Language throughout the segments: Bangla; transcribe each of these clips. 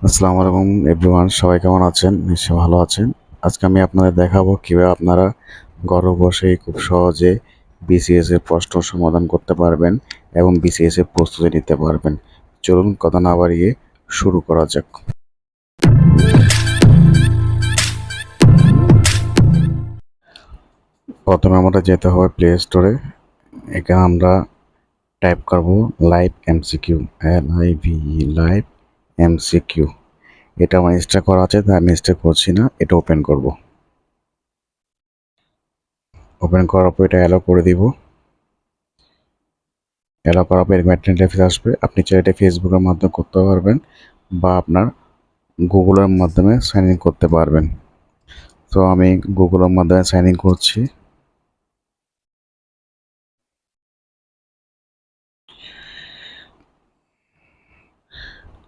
আসসালামু আলাইকুম এভরিওয়ান, সবাই কেমন আছেন? নিশ্চয়ই ভালো আছেন। আজকে আমি আপনাদের দেখাবো কিভাবে আপনারা ঘরে বসেই খুব সহজে বিসিএস এর প্রশ্ন সমাধান করতে পারবেন এবং বিসিএস এর প্রস্তুতি নিতে পারবেন। চলুন কথা না বাড়িয়ে শুরু করা যাক। প্রথমে আমরা যেতে হবে প্লে স্টোরে। এখানে আমরা টাইপ করব লাইভ এমসিকিউ, লাইভ এমসিকিউ। এটা আমার ইনস্টল করা আছে, তাই আমি ইনস্টল করছি না, এটা ওপেন করব। ওপেন করার পর এটা অ্যালো করে দিব। অ্যালো করার পর এরকম একটা ইন্টারফেস আসবে। আপনি চাইলে এটা ফেসবুকের মাধ্যমে করতে পারবেন বা আপনার গুগলের মাধ্যমে সাইন ইন করতে পারবেন। তো আমি গুগলের মাধ্যমে সাইন ইন করছি।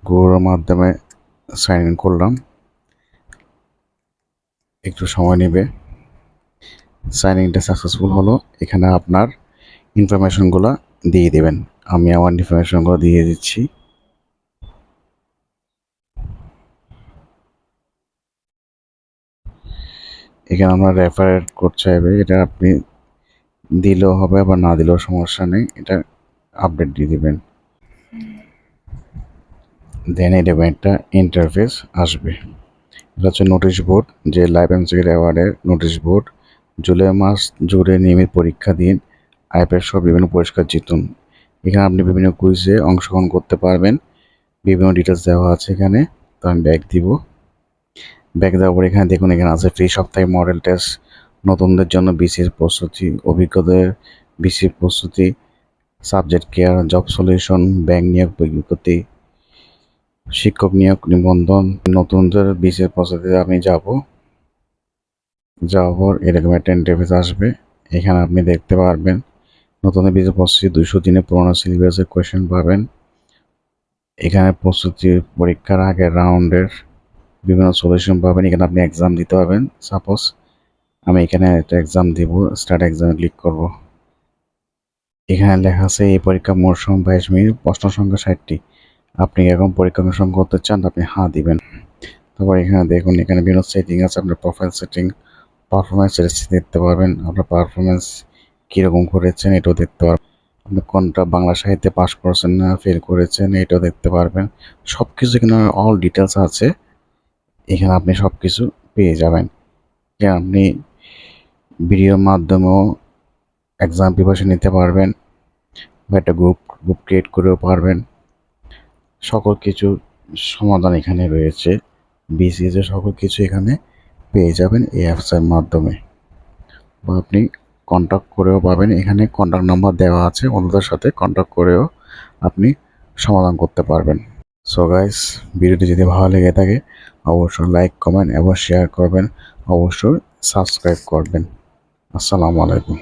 গুগলের মাধ্যমে সাইন ইন করলাম, একটু সময় নেবে। সাইন ইনটা সাকসেসফুল হলো। এখানে আপনার ইনফরমেশনগুলো দিয়ে দেবেন। আমি আমার ইনফরমেশনগুলো দিয়ে দিচ্ছি। এখানে আমরা রেফারেট কোড চাইবে, এটা আপনি দিলেও হবে বা না দিলেও সমস্যা নেই, এটা আপডেট দিয়ে দেবেন। দেন এরকম একটা ইন্টারফেস আসবে। এটা হচ্ছে নোটিশ বোর্ড, যে লাইভ এমসিকিউ অ্যাওয়ার্ডের নোটিশ বোর্ড। জুলাই মাস জুড়ে নিয়মিত পরীক্ষা দিন, আইপ্যাড সহ বিভিন্ন পুরস্কার জিতুন। এখানে আপনি বিভিন্ন কুইজে অংশগ্রহণ করতে পারবেন। বিভিন্ন ডিটেলস দেওয়া আছে এখানে। তো আমি ব্যাক দিব। ব্যাক দেওয়ার পর এখানে দেখুন, এখানে আছে ফ্রি সাপ্তাহিক মডেল টেস্ট, নতুনদের জন্য বিসিএস প্রস্তুতি, অভিজ্ঞদের বিসিএস প্রস্তুতি, subject care, job solution, bank নিয়োগ বিজ্ঞপ্তি, শিক্ষক নিয়োগ নিবন্ধন। নতুনদের বিসিএস প্রস্তুতিতে আমি যাওয়ার পর এরকম একটা ইন্টারফেস আসবে। এখানে আপনি দেখতে পারবেন নতুনদের বিসিএস প্রস্তুতি 200 দিনে পুরোনো সিলেবাসের কোয়েশ্চেন পাবেন। এখানে প্রস্তুতি পরীক্ষার আগের রাউন্ডের বিভিন্ন সলিউশন পাবেন। এখানে আপনি এক্সাম দিতে পারবেন। সাপোজ আমি এখানে একটা এক্সাম দিব, স্টার্ট এক্সামে ক্লিক করব। এখানে লেখা আছে এই পরীক্ষা মোট সময় 22 মিনিট, প্রশ্ন সংখ্যা 60টি। আপনি এখন পরীক্ষা অংশগ্রহণ করতে চান, আপনি হ্যাঁ দিবেন। তারপর এখানে দেখুন, এখানে বিভিন্ন সেটিং আছে। আপনার প্রোফাইল সেটিং, পারফরমেন্স দেখতে পারবেন। আপনার পারফরমেন্স কীরকম করেছেন এটাও দেখতে পারবেন। আপনি কোনটা বাংলা সাহিত্যে পাস করেছেন না ফেল করেছেন এটাও দেখতে পারবেন। সব কিছু এখানে অল ডিটেলস আছে। এখানে আপনি সব কিছু পেয়ে যাবেন। আপনি ভিডিওর মাধ্যমেও এক্সাম প্রিপারেশন নিতে পারবেন বা একটা গ্রুপ ক্রিয়েট করেও পারবেন। সকল কিছু সমাধান এখানে রয়েছে। বিসিএস এর সকল কিছু এখানে পেয়ে যাবেন এই অ্যাপসের মাধ্যমে, বা আপনি কন্ট্যাক্ট করেও পাবেন। এখানে কন্ট্যাক্ট নাম্বার দেওয়া আছে, অন্যদের সাথে কন্ট্যাক্ট করেও আপনি সমাধান করতে পারবেন। সো গাইস, ভিডিওটি যদি ভালো লেগে থাকে অবশ্যই লাইক, কমেন্ট এবং শেয়ার করবেন। অবশ্যই সাবস্ক্রাইব করবেন। আসসালামু আলাইকুম।